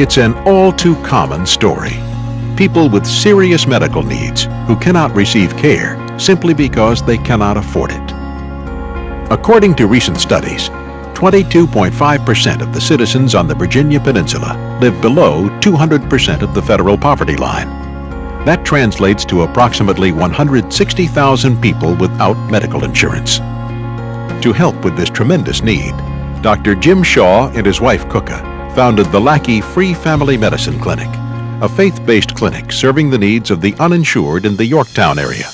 It's an all-too-common story. People with serious medical needs who cannot receive care simply because they cannot afford it. According to recent studies, 22.5% of the citizens on the Virginia Peninsula live below 200% of the federal poverty line. That translates to approximately 160,000 people without medical insurance. To help with this tremendous need, Dr. Jim Shaw and his wife Kuka founded the Lackey Free Family Medicine Clinic, a faith-based clinic serving the needs of the uninsured in the Yorktown area.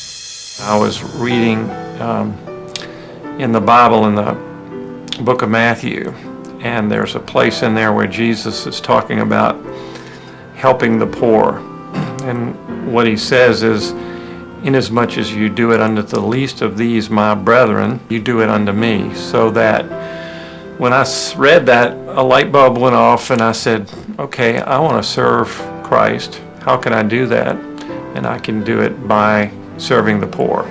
I was reading in the Bible in the book of Matthew, and there's a place in there where Jesus is talking about helping the poor. And what he says is, inasmuch as you do it unto the least of these my brethren, you do it unto me. So that when I read that, a light bulb went off, and I said, okay, I want to serve Christ. How can I do that? And I can do it by serving the poor.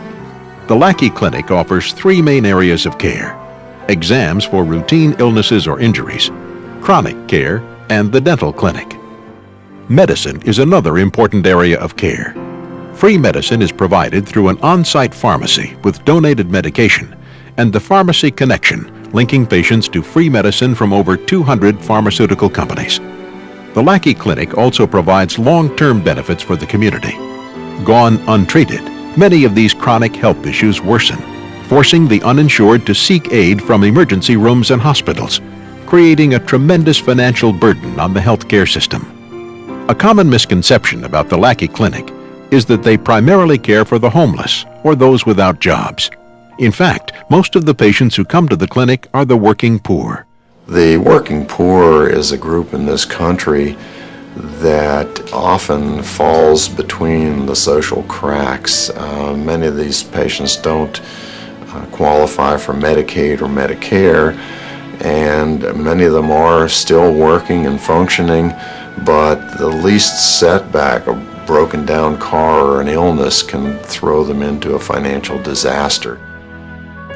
The Lackey Clinic offers three main areas of care: exams for routine illnesses or injuries, chronic care, and the dental clinic. Medicine is another important area of care. Free medicine is provided through an on-site pharmacy with donated medication and the Pharmacy Connection, linking patients to free medicine from over 200 pharmaceutical companies. The Lackey Clinic also provides long-term benefits for the community. Gone untreated, many of these chronic health issues worsen, forcing the uninsured to seek aid from emergency rooms and hospitals, creating a tremendous financial burden on the healthcare system. A common misconception about the Lackey Clinic is that they primarily care for the homeless or those without jobs. In fact, most of the patients who come to the clinic are the working poor. The working poor is a group in this country that often falls between the social cracks. Many of these patients don't qualify for Medicaid or Medicare, and many of them are still working and functioning, but the least setback, a broken down car or an illness, can throw them into a financial disaster.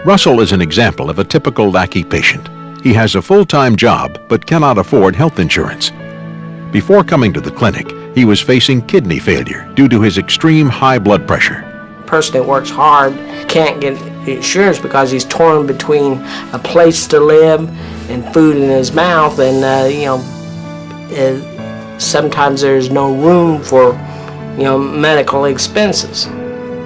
Russell is an example of a typical Lackey patient. He has a full-time job but cannot afford health insurance. Before coming to the clinic, he was facing kidney failure due to his extreme high blood pressure. A person that works hard can't get insurance because he's torn between a place to live and food in his mouth, and sometimes there's no room for medical expenses.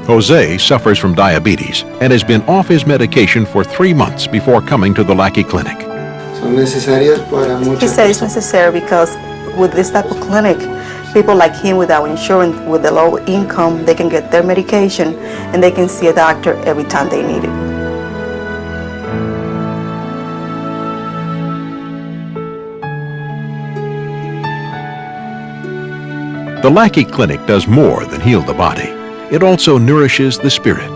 Jose suffers from diabetes and has been off his medication for 3 months before coming to the Lackey Clinic. He said it's necessary because with this type of clinic, people like him without insurance, with a low income, they can get their medication and they can see a doctor every time they need it. The Lackey Clinic does more than heal the body. It also nourishes the spirit.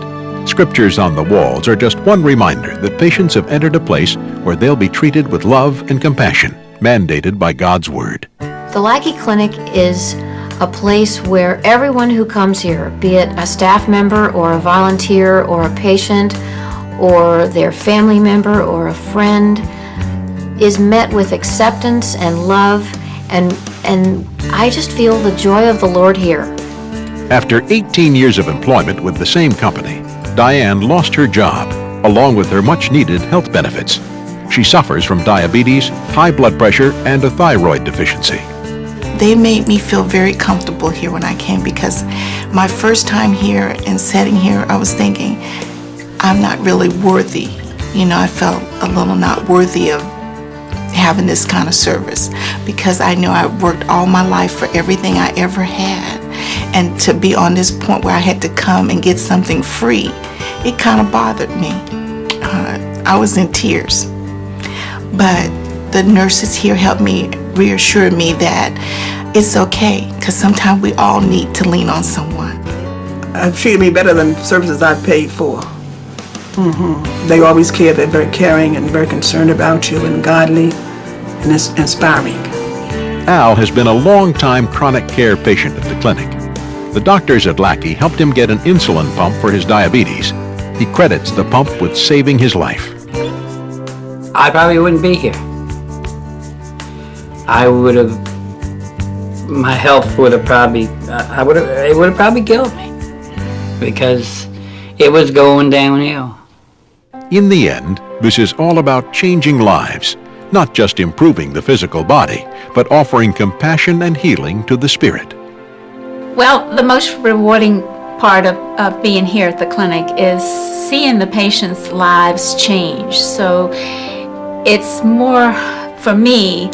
Scriptures on the walls are just one reminder that patients have entered a place where they'll be treated with love and compassion, mandated by God's Word. The Lackey Clinic is a place where everyone who comes here, be it a staff member or a volunteer or a patient or their family member or a friend, is met with acceptance and love, and I just feel the joy of the Lord here. After 18 years of employment with the same company, Diane lost her job, along with her much-needed health benefits. She suffers from diabetes, high blood pressure, and a thyroid deficiency. They made me feel very comfortable here when I came, because my first time here and sitting here, I was thinking, I'm not really worthy. I felt a little not worthy of having this kind of service, because I know I worked all my life for everything I ever had. And to be on this point where I had to come and get something free, it kind of bothered me. I was in tears. But the nurses here helped me, reassure me that it's okay, because sometimes we all need to lean on someone. Treated me better than services I paid for. They always care. They're very caring and very concerned about you, and godly, and it's inspiring. Al has been a long-time chronic care patient at the clinic. The doctors at Lackey helped him get an insulin pump for his diabetes. He credits the pump with saving his life. I probably wouldn't be here. I would have my health would have probably, it would have probably killed me because it was going downhill. In the end, this is all about changing lives, not just improving the physical body, but offering compassion and healing to the spirit. Well, the most rewarding part of being here at the clinic is seeing the patients' lives change. So it's more, for me,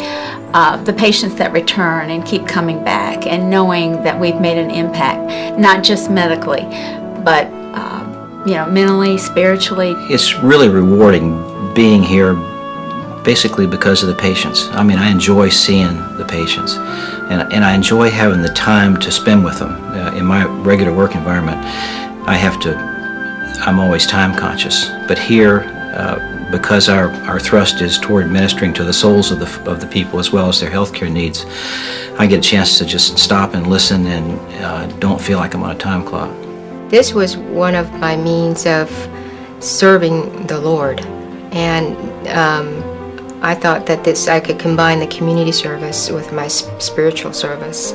the patients that return and keep coming back and knowing that we've made an impact, not just medically, but mentally, spiritually. It's really rewarding being here basically because of the patients. I mean, I enjoy seeing the patients, and I enjoy having the time to spend with them. In my regular work environment, I'm always time conscious. But here, because our thrust is toward ministering to the souls of the people as well as their healthcare needs, I get a chance to just stop and listen and don't feel like I'm on a time clock. This was one of my means of serving the Lord, and I thought that I could combine the community service with my spiritual service.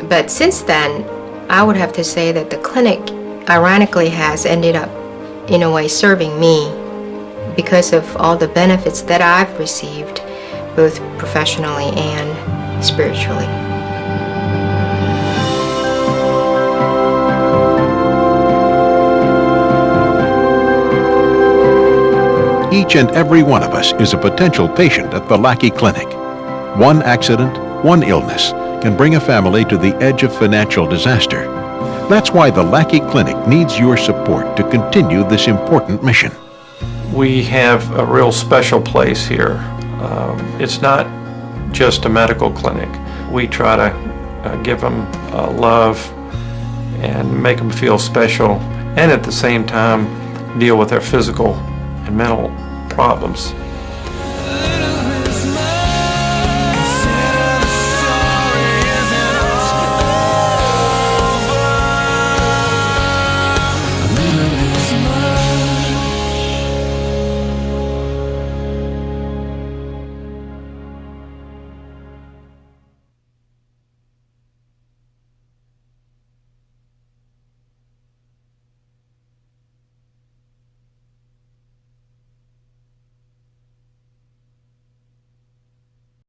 But since then, I would have to say that the clinic ironically has ended up in a way serving me because of all the benefits that I've received, both professionally and spiritually. Each and every one of us is a potential patient at the Lackey Clinic. One accident, one illness can bring a family to the edge of financial disaster. That's why the Lackey Clinic needs your support to continue this important mission. We have a real special place here. It's not just a medical clinic. We try to give them love and make them feel special, and at the same time deal with their physical and mental problems.